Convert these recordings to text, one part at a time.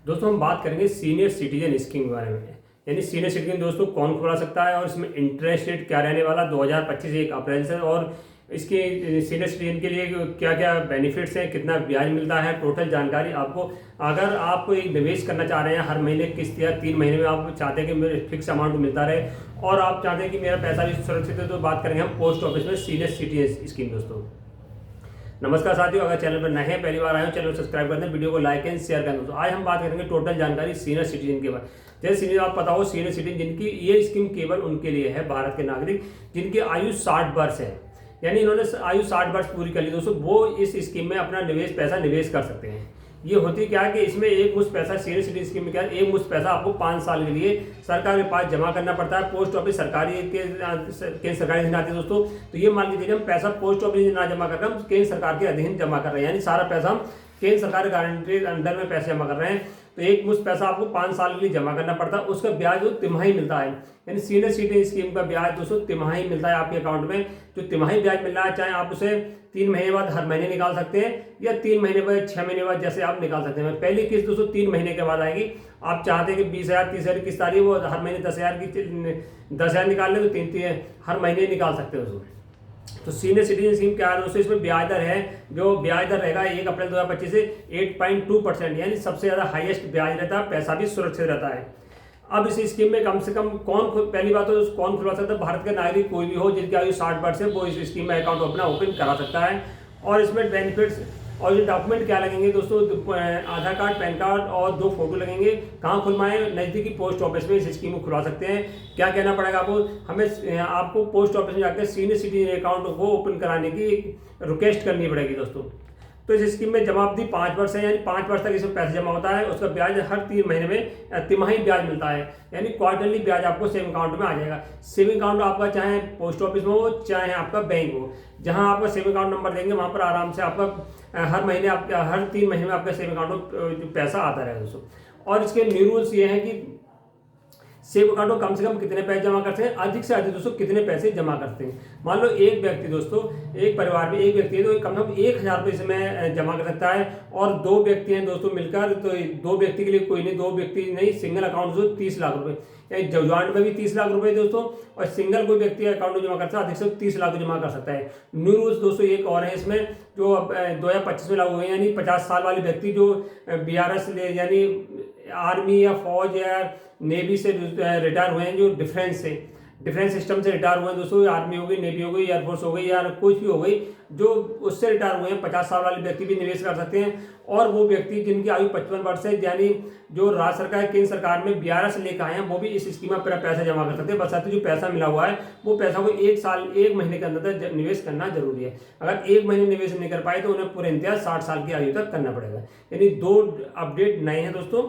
दोस्तों हम बात करेंगे सीनियर सिटीजन स्कीम के बारे में। यानी सीनियर सिटीजन दोस्तों कौन खुला सकता है और इसमें इंटरेस्ट रेट क्या रहने वाला 2025 1 अप्रैल से, और इसके सीनियर सिटीजन के लिए क्या क्या बेनिफिट्स हैं, कितना ब्याज मिलता है, टोटल जानकारी आपको। अगर आप कोई निवेश करना चाह रहे हैं, हर महीने किस्त या 3 महीने में आप चाहते हैं कि मेरे फिक्स अमाउंट मिलता रहे और आप चाहते हैं कि मेरा पैसा भी सुरक्षित है, तो बात करेंगे हम पोस्ट ऑफिस में सीनियर सिटीजन स्कीम। दोस्तों नमस्कार साथियों, अगर चैनल पर नए हैं, पहली बार आए हो, चैनल को सब्सक्राइब कर दें, वीडियो को लाइक एंड शेयर कर दें। तो आज हम बात करेंगे टोटल जानकारी सीनियर सिटीजन के बारे में। जैसे सीनियर आप पता हो, सीनियर सिटीजन जिनकी ये स्कीम केवल उनके लिए है, भारत के नागरिक जिनकी आयु 60 वर्ष है, यानी इन्होंने आयु 60 वर्ष पूरी कर ली दोस्तों, वो इस स्कीम में अपना पैसा निवेश कर सकते हैं। ये होती क्या है कि इसमें एक मुश्त पैसा सीनियर सिटीजन स्कीम में क्या है, एक मुश्त पैसा आपको 5 साल के लिए सरकार के पास जमा करना पड़ता है। पोस्ट ऑफिस सरकारी केंद्र सरकारी अधीन आती है दोस्तों। तो ये मान लीजिए हम पैसा पोस्ट ऑफिस ना जमा कर रहे हैं, हम केंद्र सरकार के अधीन जमा कर रहे हैं, यानी सारा पैसा हम केंद्र सरकार गारंटी अंडर में पैसे जमा कर रहे हैं। तो एक मुश्त पैसा आपको 5 साल के लिए जमा करना पड़ता है, उसका ब्याज वो तिमाही मिलता है। यानी सीनियर सिटीजन स्कीम का ब्याज दोस्तों तिमाही मिलता है आपके अकाउंट में। जो तिमाही ब्याज मिल रहा है, चाहे आप उसे 3 महीने बाद हर महीने निकाल सकते हैं या 3 महीने बाद 6 महीने बाद जैसे आप निकाल सकते हैं। पहली किस्त दोस्तों 3 महीने के बाद आएगी। आप चाहते हैं कि 20,000 30,000 किस्त आ रही है, वो हर महीने 10,000 निकाल ले तो 3 हर महीने निकाल सकते हो दोस्तों। तो सीनियर सिटीजन स्कीम क्या है दोस्तों, इसमें ब्याज दर है, जो ब्याज दर रहेगा 1 अप्रैल 2025 से 8.2%, यानी सबसे ज्यादा हाईएस्ट ब्याज रहता है, पैसा भी सुरक्षित रहता है। अब इस स्कीम में कम से कम पहली बात तो कौन खुलवा सकता है, भारत के नागरिक कोई भी हो जिनकी आयु 60 वर्ष है, वो इस स्कीम में अकाउंट अपना ओपन करा सकता है। और इसमें बेनिफिट्स और ये डॉक्यूमेंट क्या लगेंगे दोस्तों, आधार कार्ड, पैन कार्ड और 2 फोटो लगेंगे। कहाँ खुलवाएं, नज़दीकी पोस्ट ऑफिस में इस स्कीम को खुलवा सकते हैं। क्या कहना पड़ेगा आपको, आपको पोस्ट ऑफिस में जाकर सीनियर सिटीजन अकाउंट को ओपन कराने की रिक्वेस्ट करनी पड़ेगी दोस्तों। तो इस स्कीम में जमावधि 5 वर्ष है, यानी 5 वर्ष तक इसमें पैसे जमा होता है। उसका ब्याज हर 3 महीने में तिमाही ब्याज मिलता है, यानी क्वार्टरली ब्याज आपको सेविंग अकाउंट में आ जाएगा। सेविंग अकाउंट आपका चाहे पोस्ट ऑफिस में हो, चाहे आपका बैंक हो, जहां आपका सेविंग अकाउंट नंबर देंगे वहां पर आराम से आपका हर महीने आपका हर 3 महीने में आपका सेविंग अकाउंट में पैसा आता रहेगा दोस्तों। और इसके न्यू रूल्स ये हैं कि सेव अकाउंट में कम से कम कितने पैसे जमा करते हैं, अधिक से अधिक दोस्तों कितने पैसे जमा करते हैं। मान लो एक व्यक्ति दोस्तों, एक परिवार में एक व्यक्ति है तो कम से कम 1,000 रुपये इसमें जमा कर सकता है। और 2 व्यक्ति हैं दोस्तों मिलकर, तो 2 व्यक्ति के लिए कोई नहीं, 2 व्यक्ति नहीं, सिंगल अकाउंट जो 30 लाख रुपए, यानी ज्वाइंट में भी 30 लाख रुपए दोस्तों, और सिंगल कोई व्यक्ति अकाउंट में जमा करता है अधिक से 30 लाख जमा कर सकता है। न्यू रूल्स दोस्तों एक और है इसमें, जो 2025 में लागू हुए, यानी 50 साल वाले व्यक्ति जो BRS यानी आर्मी या फौज या नेवी से रिटायर हुए हैं, जो डिफेंस सिस्टम से रिटायर हुए हैं दोस्तों, आर्मी हो गई, नेवी हो गई, एयरफोर्स हो गई या कुछ भी हो गई, जो उससे रिटायर हुए हैं, 50 साल वाले व्यक्ति भी निवेश कर सकते हैं। और वो व्यक्ति जिनकी आयु 55 वर्ष है, यानी जो राज्य सरकार केंद्र सरकार में 11 से लेकर आए हैं, वो भी इस स्कीम में पैसा जमा कर सकते हैं। बस जो पैसा मिला हुआ है वो पैसा को 1 महीने के अंदर निवेश करना जरूरी है। अगर 1 महीने निवेश नहीं कर पाए तो उन्हें पूरे इंतजार 60 साल की आयु तक करना पड़ेगा। यानी 2 अपडेट नए हैं दोस्तों।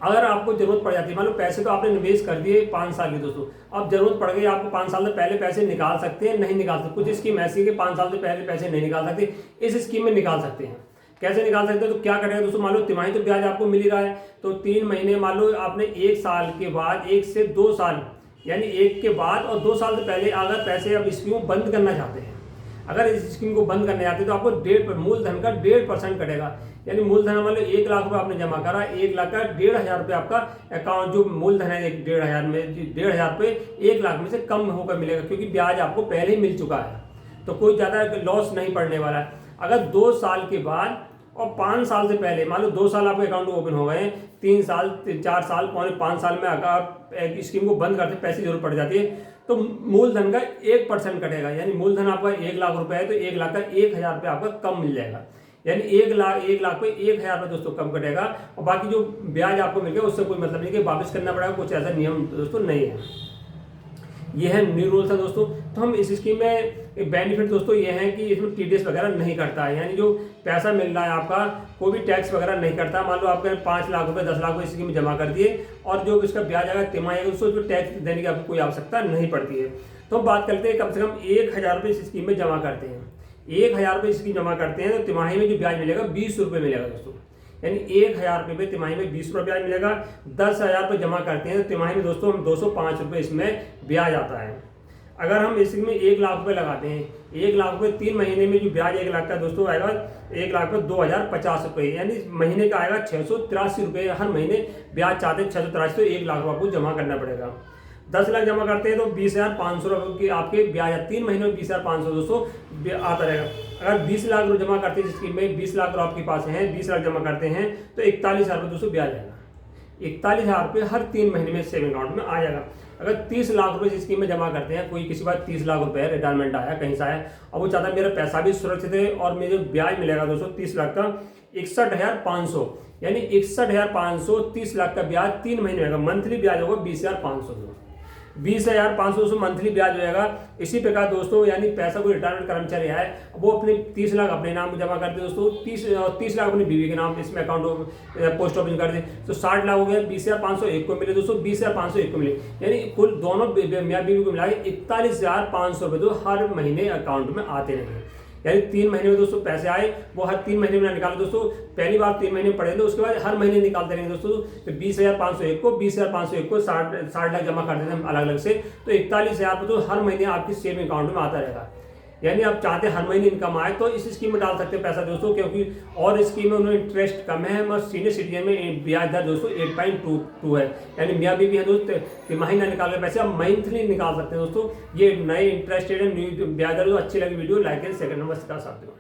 अगर आपको जरूरत पड़ जाती है, मान लो पैसे तो आपने निवेश कर दिए 5 साल की दोस्तों, अब जरूरत पड़ गई आपको 5 साल से पहले पैसे निकाल सकते हैं, नहीं निकाल सकते। कुछ स्कीम ऐसी है कि 5 साल से पहले पैसे नहीं निकाल सकते, इस स्कीम में निकाल सकते हैं। कैसे निकाल सकते हैं, तो क्या करेंगे दोस्तों, मान लो तिमाही तो ब्याज आपको मिल ही रहा है, तो 3 महीने मान लो आपने 1 साल के बाद, 1 से 2 साल, यानी 1 के बाद और 2 साल से पहले अगर पैसे अब स्कीम बंद करना चाहते हैं, अगर इस स्कीम को बंद करने जाते हैं तो आपको मूलधन का 1.5% कटेगा। यानी मूलधन मान लो 1 लाख रुपये आपने जमा करा, 1 लाख का 1,500 रुपये आपका अकाउंट जो मूलधन है 1,500 में 1,500 रुपये 1 लाख में से कम होकर मिलेगा, क्योंकि ब्याज आपको पहले ही मिल चुका है, तो कोई ज़्यादा लॉस नहीं पड़ने वाला है। अगर 2 साल के बाद और 5 साल से पहले, मान लो 2 साल आपके अकाउंट ओपन हो गए, 3 साल 4 साल पौने 5 साल में अगर आप स्कीम को बंद करते पैसे जरूर पड़ जाती है, तो मूलधन का 1% कटेगा। यानी मूलधन आपका 1 लाख रुपए है तो 1 लाख का 1,000 रुपये आपका कम मिल जाएगा। यानी 1 लाख पे 1,000 रुपये दोस्तों कम कटेगा, और बाकी जो ब्याज आपको मिल गया उससे कोई मतलब नहीं कि वापस करना पड़ेगा, कुछ ऐसा नियम दोस्तों नहीं है। ये है न्यू रूल्स है दोस्तों। तो हम इस स्कीम में बेनिफिट दोस्तों ये है कि इसमें TDS वगैरह नहीं करता है, यानी जो पैसा मिल रहा है आपका कोई भी टैक्स वगैरह नहीं करता। मान लो आपने 5 लाख रुपए 10 लाख रुपए स्कीम में जमा कर दिए, और जो इसका ब्याज आएगा तिमाही, उसको जो टैक्स देने की आपको कोई आवश्यकता नहीं पड़ती है। तो हम बात करते हैं कम से कम 1,000 रुपये इस स्कीम में जमा करते हैं, 1,000 रुपये स्कीम जमा करते हैं तो तिमाही में जो ब्याज मिलेगा 20 रुपये मिलेगा दोस्तों। यानी 1,000 रुपये में तिमाही में 20 रुपये ब्याज मिलेगा। 10,000 रुपये जमा करते हैं तो तिमाही में दोस्तों हम 205 रुपये इसमें ब्याज आता है। अगर हम इसमें 1 लाख रुपए लगाते हैं, 1 लाख रुपए 3 महीने में जो ब्याज 1 लाख का दोस्तों आएगा 1 लाख पे 2050 रुपये, यानी महीने का आएगा 683 रुपये हर महीने ब्याज चाहते हैं 683, तो 1 लाख रुपये आपको जमा करना पड़ेगा। 10 लाख जमा करते हैं तो 20,500 रुपये की आपके ब्याज 3 महीने में 20,500 दोस्तों आता रहेगा। अगर 20 लाख रुपये जमा करते हैं, जिसकी में 20 लाख रुपये आपके पास हैं, 20 लाख जमा करते हैं तो 41,000 रुपये दोस्तों ब्याज आएगा। 41,000 रुपये हर 3 महीने में सेविंग अकाउंट में आ जाएगा। अगर 30 लाख रुपए जिस स्कीम में जमा करते हैं, कोई किसी बार 30 लाख रुपए रिटायरमेंट आया कहीं से आया और वो चाहता है मेरा पैसा भी सुरक्षित है और मुझे ब्याज मिलेगा दोस्तों 30 लाख का 61,500, यानी 61,500 30 लाख का ब्याज 3 महीने में, मंथली ब्याज होगा 20,500, 20,500 मंथली ब्याज हो जाएगा। इसी प्रकार दोस्तों यानी पैसा कोई रिटायरमेंट कर्मचारी आए वो अपने 30 लाख अपने नाम जमा करते दोस्तों, 30 लाख अपनी बीवी के नाम इसमें अकाउंट पोस्ट ऑफिस कर दे तो 60 लाख हो गया, 20,500 एक को मिले दोस्तों, 20,500 एक को मिले, यानी कुल दोनों मियाँ बीवी को मिला के 41,500 रुपये तो हर महीने अकाउंट में आते रहेंगे। यानी 3 महीने में दोस्तों पैसे आए वो हर 3 महीने में निकाले दोस्तों, पहली बार 3 महीने पड़े तो उसके बाद हर महीने निकालते रहेंगे दोस्तों। तो 20,501 को 20,501 को 60 लाख जमा कर देते हैं अलग अलग से, तो 41,000 तो हर महीने आपकी सेविंग अकाउंट में आता रहेगा। यानी आप चाहते हैं हर महीने इनकम आए तो इस स्कीम में डाल सकते हैं पैसा दोस्तों, क्योंकि और स्कीम में उन्होंने इंटरेस्ट कम है, मगर सीनियर सिटीजन में ब्याज दर दोस्तों 8.22 है, यानी मियाँ बीवी है दोस्तों तिमाही ना निकाल के पैसे आप मंथली निकाल सकते हैं दोस्तों। ये नए इंटरेस्ट रेट है, न्यू ब्याज दर। अच्छी लगी वीडियो लाइक एंड शेयर करना, नमस्कार साथियों।